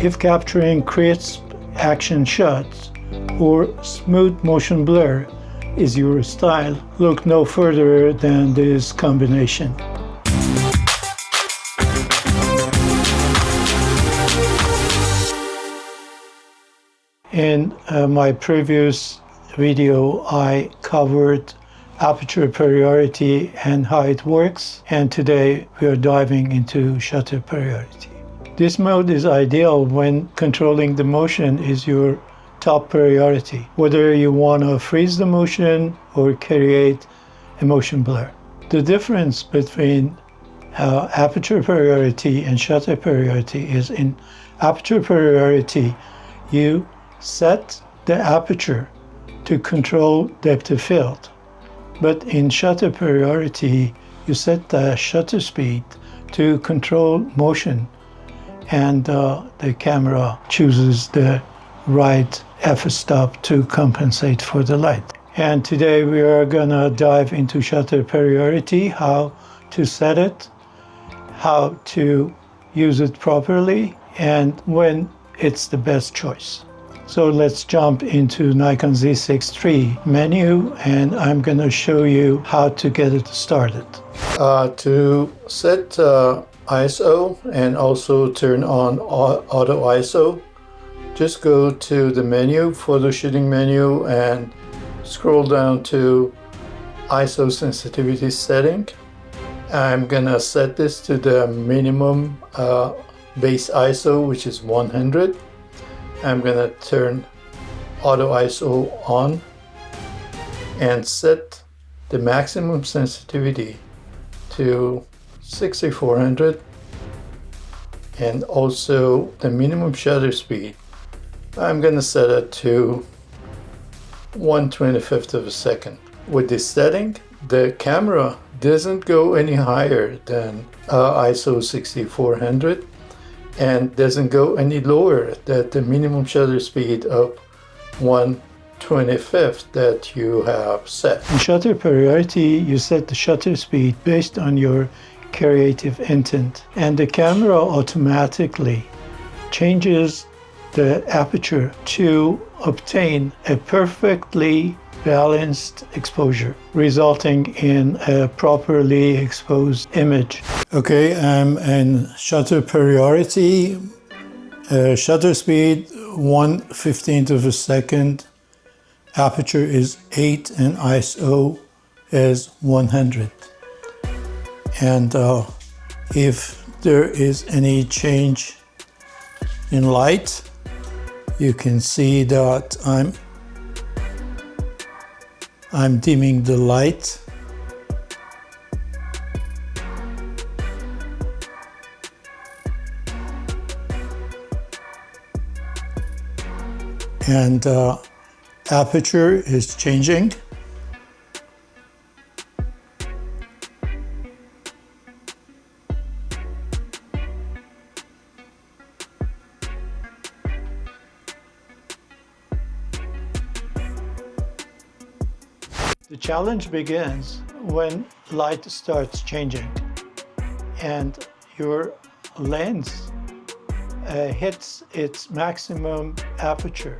If capturing crisp action shots or smooth motion blur is your style, look no further than this combination. In my previous video, I covered aperture priority and how it works, and today we are diving into shutter priority. This mode is ideal when controlling the motion is your top priority, whether you want to freeze the motion or create a motion blur. The difference between aperture priority and shutter priority is in aperture priority, you set the aperture to control depth of field. But in shutter priority, you set the shutter speed to control motion, and the camera chooses the right f-stop to compensate for the light. And today we are gonna dive into shutter priority, how to set it, how to use it properly, and when it's the best choice. So let's jump into Nikon Z6 III menu, and I'm going to show you how to get it started. To set ISO and also turn on auto ISO, just go to the menu, photo shooting menu, and scroll down to ISO sensitivity setting. I'm going to set this to the minimum base ISO, which is 100. I'm going to turn auto ISO on and set the maximum sensitivity to 6400, and also the minimum shutter speed I'm going to set it to 1/25 of a second. With this setting, the camera doesn't go any higher than ISO 6400 and doesn't go any lower than the minimum shutter speed of 1/25 that you have set. In shutter priority, you set the shutter speed based on your creative intent, and the camera automatically changes the aperture to obtain a perfectly balanced exposure, resulting in a properly exposed image. Okay, I'm in shutter priority, shutter speed 1/15 of a second, aperture is 8 and ISO is 100. And if there is any change in light, you can see that I'm dimming the light. And aperture is changing. The challenge begins when light starts changing and your lens hits its maximum aperture.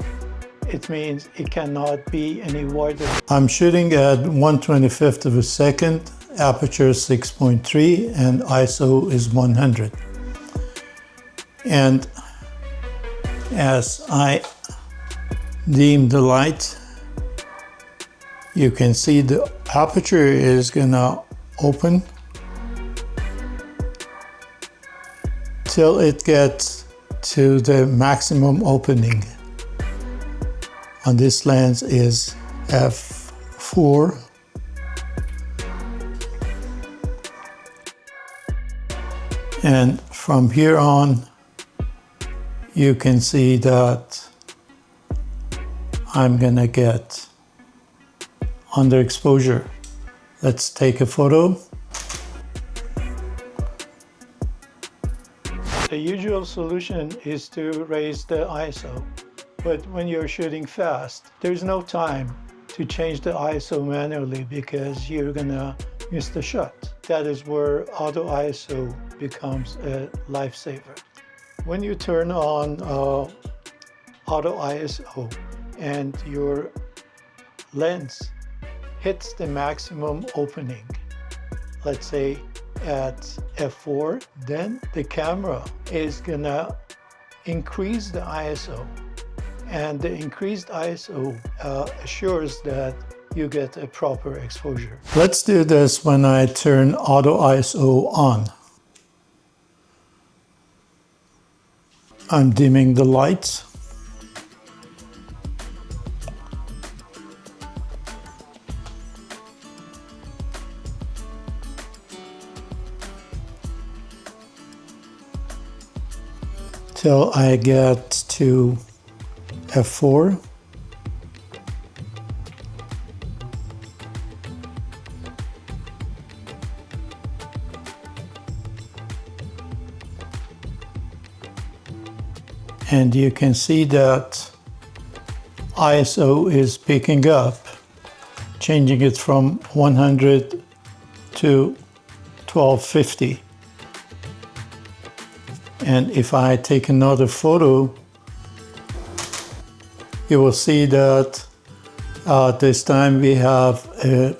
It means it cannot be any wider. I'm shooting at 1/25 of a second, aperture 6.3, and ISO is 100. And as I dim the light, you can see the aperture is gonna open till it gets to the maximum opening. On this lens is f4. And from here on, you can see that I'm gonna get underexposure. Let's take a photo. The usual solution is to raise the ISO, but when you're shooting fast, there's no time to change the ISO manually because you're gonna miss the shot. That is where auto ISO becomes a lifesaver. When you turn on auto ISO and your lens hits the maximum opening, let's say at f4, then the camera is gonna increase the ISO, and the increased ISO assures that you get a proper exposure. Let's do this when I turn auto ISO on. I'm dimming the lights. Till I get to f4. And you can see that ISO is picking up, changing it from 100 to 1250. And if I take another photo, you will see that this time we have a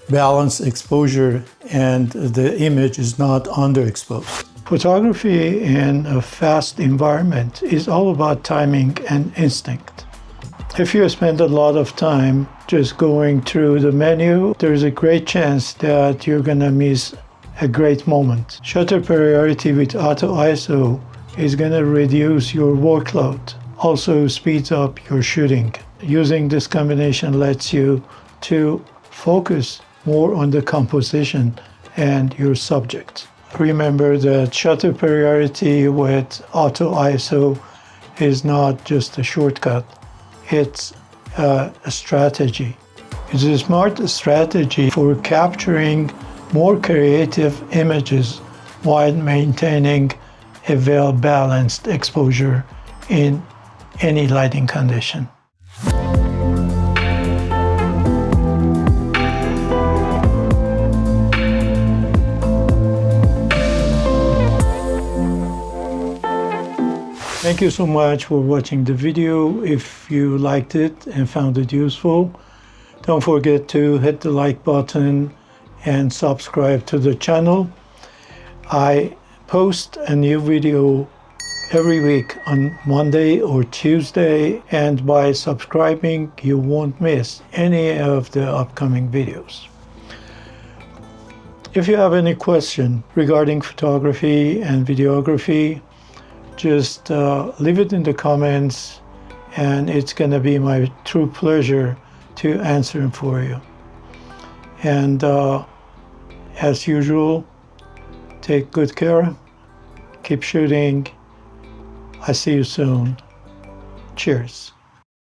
balanced exposure and the image is not underexposed. Photography in a fast environment is all about timing and instinct. If you spend a lot of time just going through the menu, there's a great chance that you're gonna miss a great moment. Shutter priority with auto ISO is gonna reduce your workload, also speeds up your shooting. Using this combination lets you to focus more on the composition and your subject. Remember that shutter priority with auto ISO is not just a shortcut, it's a strategy. It's a smart strategy for capturing more creative images while maintaining a well-balanced exposure in any lighting condition. Thank you so much for watching the video. If you liked it and found it useful, don't forget to hit the like button and subscribe to the channel. I post a new video every week on Monday or Tuesday, and by subscribing you won't miss any of the upcoming videos. If you have any question regarding photography and videography, just leave it in the comments, and it's going to be my true pleasure to answer them for you. And as usual, take good care, keep shooting. I see you soon. Cheers.